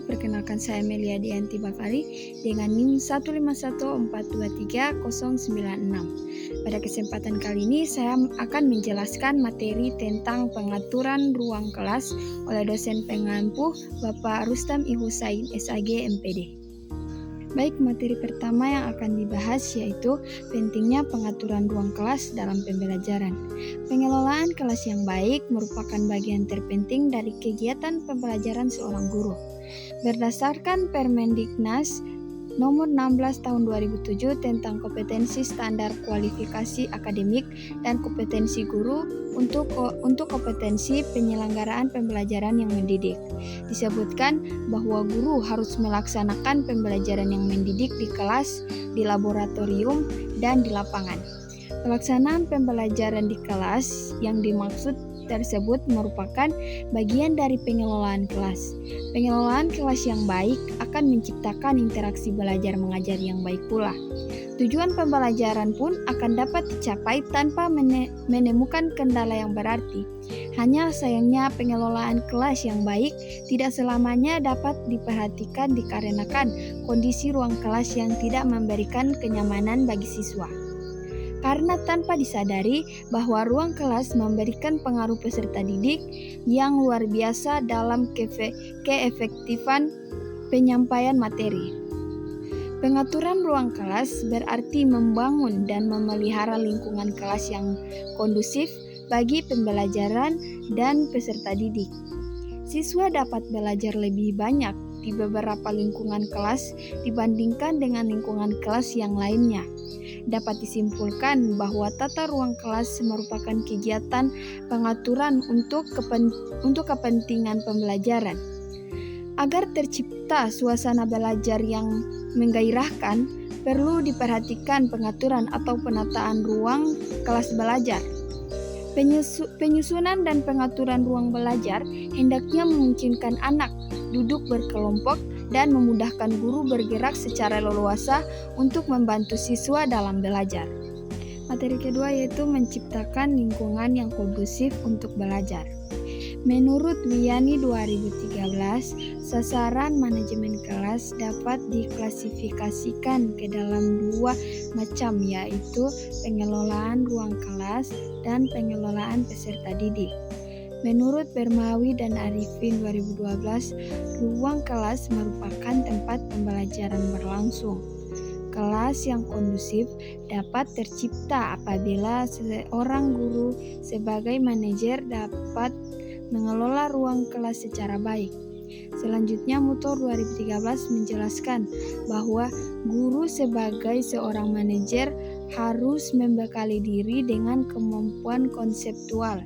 perkenalkan saya Melia Dianti Bakari dengan NIM 1514230096. Pada kesempatan kali ini saya akan menjelaskan materi tentang pengaturan ruang kelas oleh dosen pengampu Bapak Rustam I. Husain SAG MPD. Baik, materi pertama yang akan dibahas yaitu pentingnya pengaturan ruang kelas dalam pembelajaran. Pengelolaan kelas yang baik merupakan bagian terpenting dari kegiatan pembelajaran seorang guru. Berdasarkan Permendiknas Nomor 16 Tahun 2007 tentang kompetensi standar kualifikasi akademik dan kompetensi guru untuk kompetensi penyelenggaraan pembelajaran yang mendidik. Disebutkan bahwa guru harus melaksanakan pembelajaran yang mendidik di kelas, di laboratorium, dan di lapangan. Pelaksanaan pembelajaran di kelas yang dimaksud tersebut merupakan bagian dari pengelolaan kelas. Pengelolaan kelas yang baik akan menciptakan interaksi belajar mengajar yang baik pula. Tujuan pembelajaran pun akan dapat dicapai tanpa menemukan kendala yang berarti. Hanya sayangnya pengelolaan kelas yang baik tidak selamanya dapat diperhatikan dikarenakan kondisi ruang kelas yang tidak memberikan kenyamanan bagi siswa. Karena tanpa disadari bahwa ruang kelas memberikan pengaruh peserta didik yang luar biasa dalam keefektifan penyampaian materi. Pengaturan ruang kelas berarti membangun dan memelihara lingkungan kelas yang kondusif bagi pembelajaran dan peserta didik. Siswa dapat belajar lebih banyak di beberapa lingkungan kelas dibandingkan dengan lingkungan kelas yang lainnya. Dapat disimpulkan bahwa tata ruang kelas merupakan kegiatan pengaturan untuk kepentingan pembelajaran. Agar tercipta suasana belajar yang menggairahkan, perlu diperhatikan pengaturan atau penataan ruang kelas belajar. Penyusunan dan pengaturan ruang belajar hendaknya memungkinkan anak duduk berkelompok dan memudahkan guru bergerak secara leluasa untuk membantu siswa dalam belajar. Materi kedua yaitu menciptakan lingkungan yang kondusif untuk belajar. Menurut Wiani 2013, sasaran manajemen kelas dapat diklasifikasikan ke dalam dua macam, yaitu pengelolaan ruang kelas dan pengelolaan peserta didik. Menurut Bermawi dan Arifin 2012, ruang kelas merupakan tempat pembelajaran berlangsung. Kelas yang kondusif dapat tercipta apabila seorang guru sebagai manajer dapat mengelola ruang kelas secara baik. Selanjutnya, Mutor 2013 menjelaskan bahwa guru sebagai seorang manajer harus membekali diri dengan kemampuan konseptual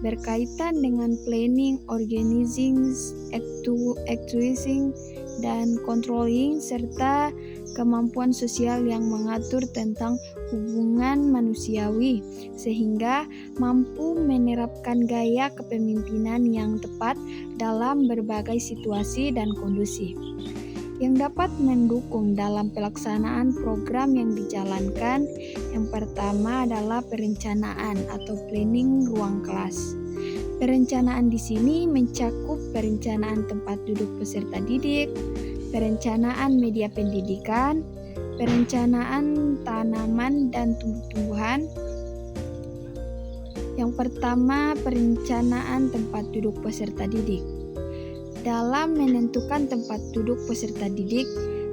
berkaitan dengan planning, organizing, actualizing, dan controlling, serta kemampuan sosial yang mengatur tentang hubungan manusiawi, sehingga mampu menerapkan gaya kepemimpinan yang tepat dalam berbagai situasi dan kondisi, yang dapat mendukung dalam pelaksanaan program yang dijalankan. Yang pertama adalah perencanaan atau planning ruang kelas. Perencanaan di sini mencakup perencanaan tempat duduk peserta didik, perencanaan media pendidikan, perencanaan tanaman dan tumbuh-tumbuhan. Yang pertama, perencanaan tempat duduk peserta didik. Dalam menentukan tempat duduk peserta didik,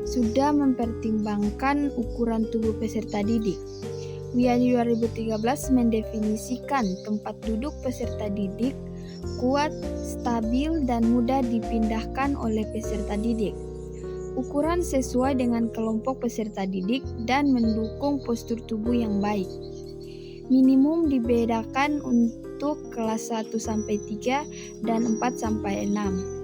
sudah mempertimbangkan ukuran tubuh peserta didik. Wiani 2013 mendefinisikan tempat duduk peserta didik kuat, stabil, dan mudah dipindahkan oleh peserta didik. Ukuran sesuai dengan kelompok peserta didik dan mendukung postur tubuh yang baik. Minimum dibedakan untuk kelas 1-3 dan 4-6.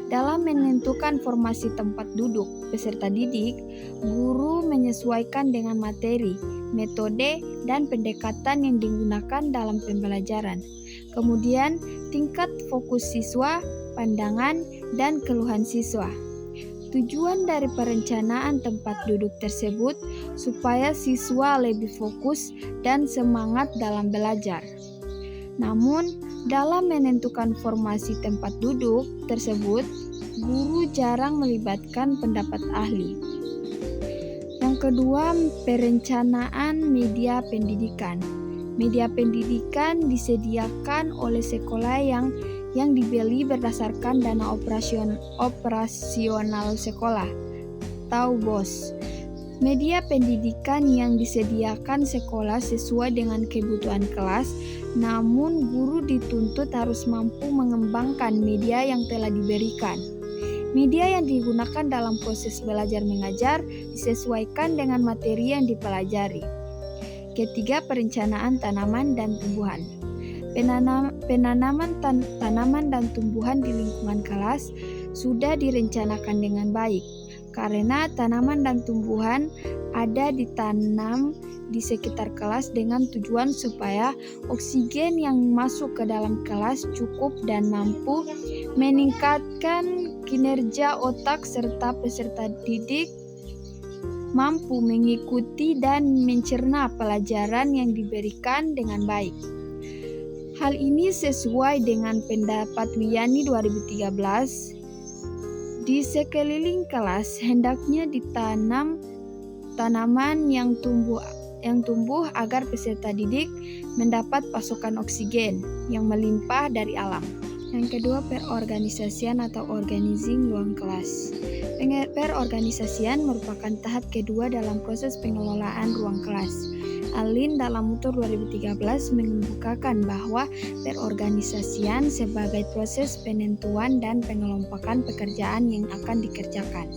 Dalam menentukan formasi tempat duduk peserta didik, guru menyesuaikan dengan materi, metode, dan pendekatan yang digunakan dalam pembelajaran. Kemudian, tingkat fokus siswa, pandangan, dan keluhan siswa. Tujuan dari perencanaan tempat duduk tersebut supaya siswa lebih fokus dan semangat dalam belajar. Namun, dalam menentukan formasi tempat duduk tersebut, Guru jarang melibatkan pendapat ahli. Yang kedua, perencanaan media pendidikan. Media pendidikan disediakan oleh sekolah yang dibeli berdasarkan dana operasional sekolah atau BOS. Media pendidikan yang disediakan sekolah sesuai dengan kebutuhan kelas, namun guru dituntut harus mampu mengembangkan media yang telah diberikan. Media yang digunakan dalam proses belajar mengajar disesuaikan dengan materi yang dipelajari. Ketiga, perencanaan tanaman dan tumbuhan. Penanaman tanaman dan tumbuhan di lingkungan kelas sudah direncanakan dengan baik, karena tanaman dan tumbuhan ada ditanam di sekitar kelas dengan tujuan supaya oksigen yang masuk ke dalam kelas cukup dan mampu meningkatkan kinerja otak serta peserta didik mampu mengikuti dan mencerna pelajaran yang diberikan dengan baik. Hal ini sesuai dengan pendapat Wiyani 2013. Di sekeliling kelas hendaknya ditanam tanaman yang tumbuh agar peserta didik mendapat pasokan oksigen yang melimpah dari alam. Yang kedua, perorganisasian atau organizing ruang kelas. Perorganisasian merupakan tahap kedua dalam proses pengelolaan ruang kelas. Alin dalam Mutur 2013 mengemukakan bahwa perorganisasian sebagai proses penentuan dan pengelompokan pekerjaan yang akan dikerjakan.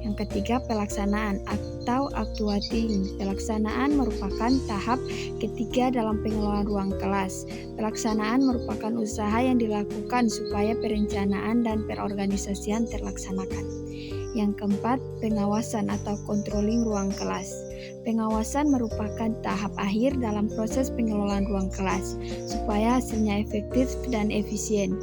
Yang ketiga, pelaksanaan atau actuating. Pelaksanaan merupakan tahap ketiga dalam pengelolaan ruang kelas. Pelaksanaan merupakan usaha yang dilakukan supaya perencanaan dan perorganisasian terlaksanakan. Yang keempat, pengawasan atau controlling ruang kelas. Pengawasan merupakan tahap akhir dalam proses pengelolaan ruang kelas, supaya hasilnya efektif dan efisien.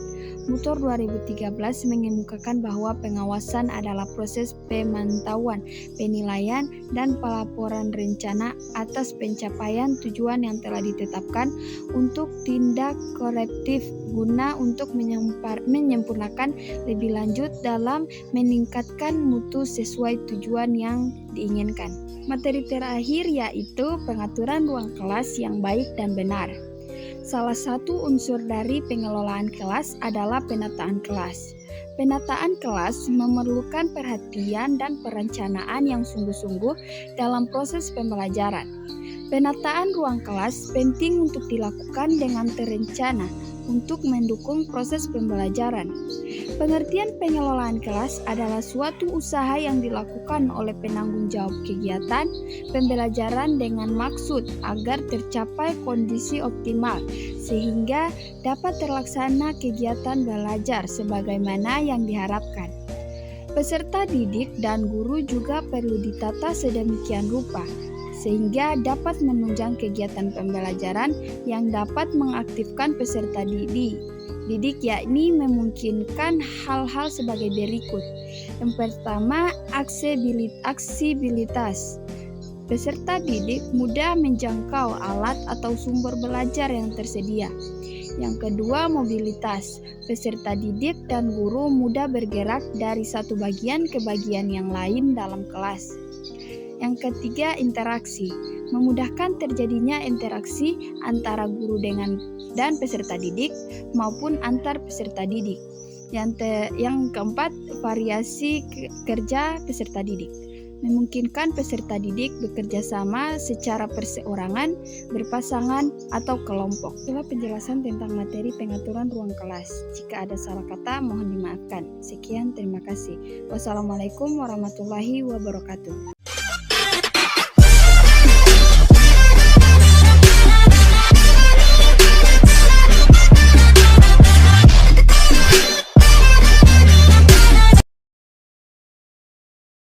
Mutur 2013 mengemukakan bahwa pengawasan adalah proses pemantauan, penilaian, dan pelaporan rencana atas pencapaian tujuan yang telah ditetapkan untuk tindak korektif guna untuk menyempurnakan lebih lanjut dalam meningkatkan mutu sesuai tujuan yang diinginkan. Materi terakhir yaitu pengaturan ruang kelas yang baik dan benar. Salah satu unsur dari pengelolaan kelas adalah penataan kelas. Penataan kelas memerlukan perhatian dan perencanaan yang sungguh-sungguh dalam proses pembelajaran. Penataan ruang kelas penting untuk dilakukan dengan terencana untuk mendukung proses pembelajaran. Pengertian pengelolaan kelas adalah suatu usaha yang dilakukan oleh penanggung jawab kegiatan pembelajaran dengan maksud agar tercapai kondisi optimal sehingga dapat terlaksana kegiatan belajar sebagaimana yang diharapkan. Peserta didik dan guru juga perlu ditata sedemikian rupa sehingga dapat menunjang kegiatan pembelajaran yang dapat mengaktifkan peserta didik, yakni memungkinkan hal-hal sebagai berikut. Yang pertama, aksibilitas. Peserta didik mudah menjangkau alat atau sumber belajar yang tersedia. Yang kedua, mobilitas. Peserta didik dan guru mudah bergerak dari satu bagian ke bagian yang lain dalam kelas. Yang ketiga, interaksi. Memudahkan terjadinya interaksi antara guru dan peserta didik maupun antar peserta didik. Yang keempat, variasi kerja peserta didik. Memungkinkan peserta didik bekerja sama secara perseorangan, berpasangan, atau kelompok. Itulah penjelasan tentang materi pengaturan ruang kelas. Jika ada salah kata, mohon dimaafkan. Sekian, terima kasih. Wassalamualaikum warahmatullahi wabarakatuh.